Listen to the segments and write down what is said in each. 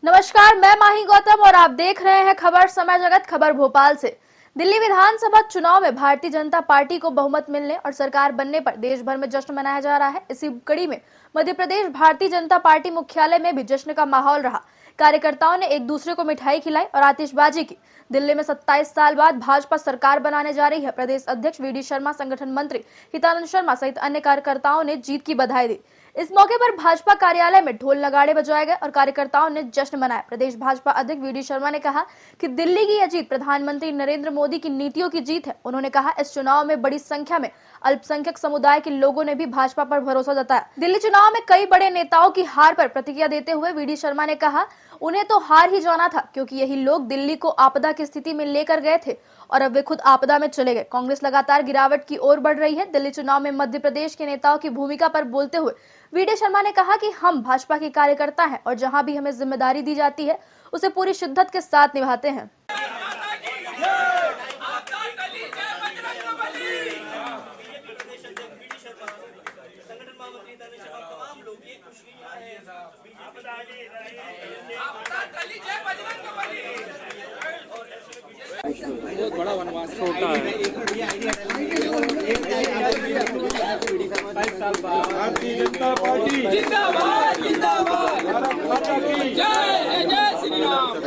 नमस्कार, मैं माही गौतम और आप देख रहे हैं खबर समय जगत खबर भोपाल से। दिल्ली विधानसभा चुनाव में भारतीय जनता पार्टी को बहुमत मिलने और सरकार बनने पर देश भर में जश्न मनाया जा रहा है। इसी कड़ी में मध्य प्रदेश भारतीय जनता पार्टी मुख्यालय में भी जश्न का माहौल रहा। कार्यकर्ताओं ने एक दूसरे को मिठाई खिलाई और आतिशबाजी की। दिल्ली में 27 साल बाद भाजपा सरकार बनाने जा रही है। प्रदेश अध्यक्ष वी डी शर्मा, संगठन मंत्री हितानंद शर्मा सहित अन्य कार्यकर्ताओं ने जीत की बधाई दी। इस मौके पर भाजपा कार्यालय में ढोल नगाड़े बजाए गए और कार्यकर्ताओं ने जश्न मनाया। प्रदेश भाजपा अध्यक्ष वी डी शर्मा ने कहा कि दिल्ली की यह जीत प्रधानमंत्री नरेंद्र मोदी की नीतियों की जीत है। उन्होंने कहा, इस चुनाव में बड़ी संख्या में अल्पसंख्यक समुदाय के लोगों ने भी भाजपा पर भरोसा जताया। दिल्ली चुनाव में कई बड़े नेताओं की हार पर प्रतिक्रिया देते हुए वी डी शर्मा ने कहा, उन्हें तो हार ही जाना था, क्योंकि यही लोग दिल्ली को आपदा की स्थिति में लेकर गए थे और अब वे खुद आपदा में चले गए। कांग्रेस लगातार गिरावट की ओर बढ़ रही है। दिल्ली चुनाव में मध्य प्रदेश के नेताओं की भूमिका पर बोलते हुए वी डी शर्मा ने कहा कि हम भाजपा के कार्यकर्ता हैं और जहां भी हमें जिम्मेदारी दी जाती है उसे पूरी शिद्दत के साथ निभाते हैं। बहुत बड़ा वनवास छोटा है। भारतीय जनता पार्टी जिंदाबाद जिंदाबाद, भारत माता की जय, जय श्री राम।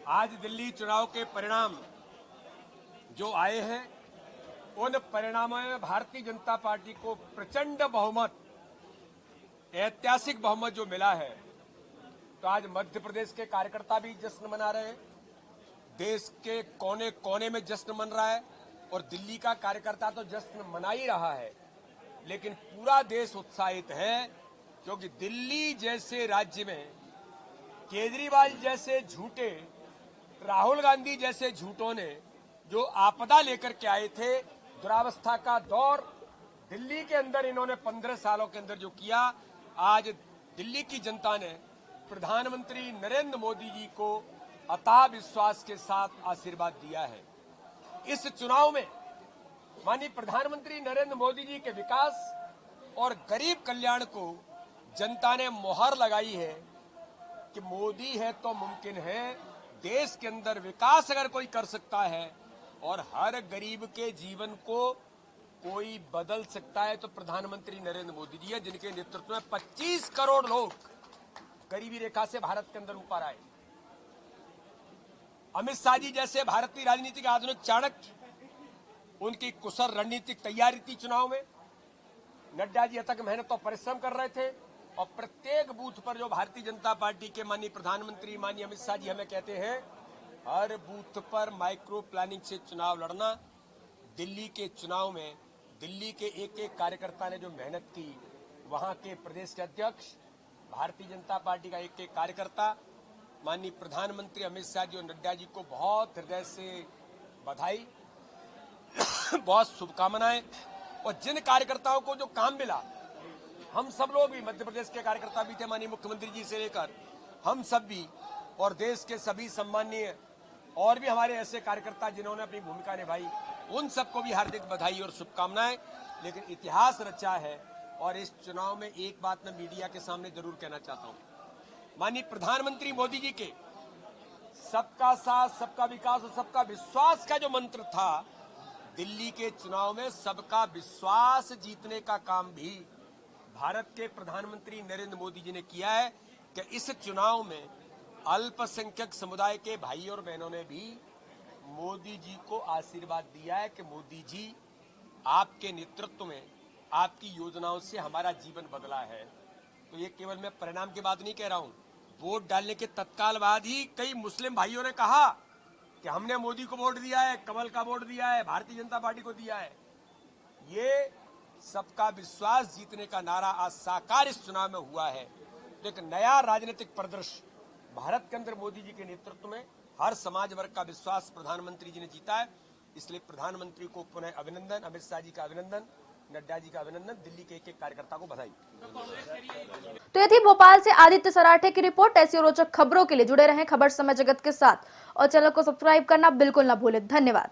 आज दिल्ली चुनाव के परिणाम जो आए हैं, उन परिणामों में भारतीय जनता पार्टी को प्रचंड बहुमत, ऐतिहासिक बहुमत जो मिला है, तो आज मध्य प्रदेश के कार्यकर्ता भी जश्न मना रहे हैं, देश के कोने कोने में जश्न मन रहा है और दिल्ली का कार्यकर्ता तो जश्न मना ही रहा है, लेकिन पूरा देश उत्साहित है क्योंकि दिल्ली जैसे राज्य में केजरीवाल जैसे झूठे, राहुल गांधी जैसे झूठों ने जो आपदा लेकर के आए थे, दुरावस्था का दौर दिल्ली के अंदर इन्होंने 15 सालों के अंदर जो किया, आज दिल्ली की जनता ने प्रधानमंत्री नरेंद्र मोदी जी को अथाह विश्वास के साथ आशीर्वाद दिया है। इस चुनाव में माननीय प्रधानमंत्री नरेंद्र मोदी जी के विकास और गरीब कल्याण को जनता ने मोहर लगाई है कि मोदी है तो मुमकिन है, देश के अंदर विकास अगर कोई कर सकता है और हर गरीब के जीवन को कोई बदल सकता है तो प्रधानमंत्री नरेंद्र मोदी जी है, जिनके नेतृत्व में 25 करोड़ लोग गरीबी रेखा से भारत के अंदर ऊपर आए। अमित शाह जी जैसे भारतीय राजनीति के आधुनिक चाणक्य, उनकी कुशल रणनीतिक तैयारी थी चुनाव में। नड्डा जी अथक मेहनत और परिश्रम कर रहे थे और प्रत्येक बूथ पर जो भारतीय जनता पार्टी के माननीय प्रधानमंत्री माननीय अमित शाह जी हमें कहते हैं, हर बूथ पर माइक्रो प्लानिंग से चुनाव लड़ना। दिल्ली के चुनाव में दिल्ली के एक एक कार्यकर्ता ने जो मेहनत की, वहां के प्रदेश के अध्यक्ष, भारतीय जनता पार्टी का एक एक कार्यकर्ता, माननीय प्रधानमंत्री अमित शाह जी और नड्डा जी को बहुत हृदय से बधाई, बहुत शुभकामनाएं। और जिन कार्यकर्ताओं को जो काम मिला, हम सब लोग भी, मध्य प्रदेश के कार्यकर्ता भी थे, माननीय मुख्यमंत्री जी से लेकर हम सब भी, और देश के सभी सम्मानीय और भी हमारे ऐसे कार्यकर्ता जिन्होंने अपनी भूमिका निभाई, उन सबको भी हार्दिक बधाई और शुभकामनाएं। लेकिन इतिहास रचा है और इस चुनाव में एक बात मैं मीडिया के सामने जरूर कहना चाहता हूं, माननीय प्रधानमंत्री मोदी जी के सबका साथ, सबका विकास और सबका विश्वास का जो मंत्र था, दिल्ली के चुनाव में सबका विश्वास जीतने का काम भी भारत के प्रधानमंत्री नरेंद्र मोदी जी ने किया है कि इस चुनाव में अल्पसंख्यक समुदाय के भाई और बहनों ने भी मोदी जी को आशीर्वाद दिया है कि मोदी जी आपके नेतृत्व में आपकी योजनाओं से हमारा जीवन बदला है। तो ये केवल मैं परिणाम की बात नहीं कह रहा हूं। वोट डालने के तत्काल बाद ही कई मुस्लिम भाइयों ने कहा कि हमने मोदी को वोट दिया है, कमल का वोट दिया है, भारतीय जनता पार्टी को दिया है। ये सबका विश्वास जीतने का नारा आज साकार इस चुनाव में हुआ है। तो एक नया राजनीतिक परिदृश्य भारत के अंदर मोदी जी के नेतृत्व में हर समाज वर्ग का विश्वास प्रधानमंत्री जी ने जीता है। इसलिए प्रधानमंत्री को पुनः अभिनंदन, अमित शाह जी का अभिनंदन, नड्डा जी का अभिनंदन, दिल्ली के एक कार्यकर्ता को बधाई। तो ये थी भोपाल से आदित्य सराठे की रिपोर्ट। ऐसी रोचक खबरों के लिए जुड़े रहें खबर समय जगत के साथ और चैनल को सब्सक्राइब करना बिल्कुल ना भूलें। धन्यवाद।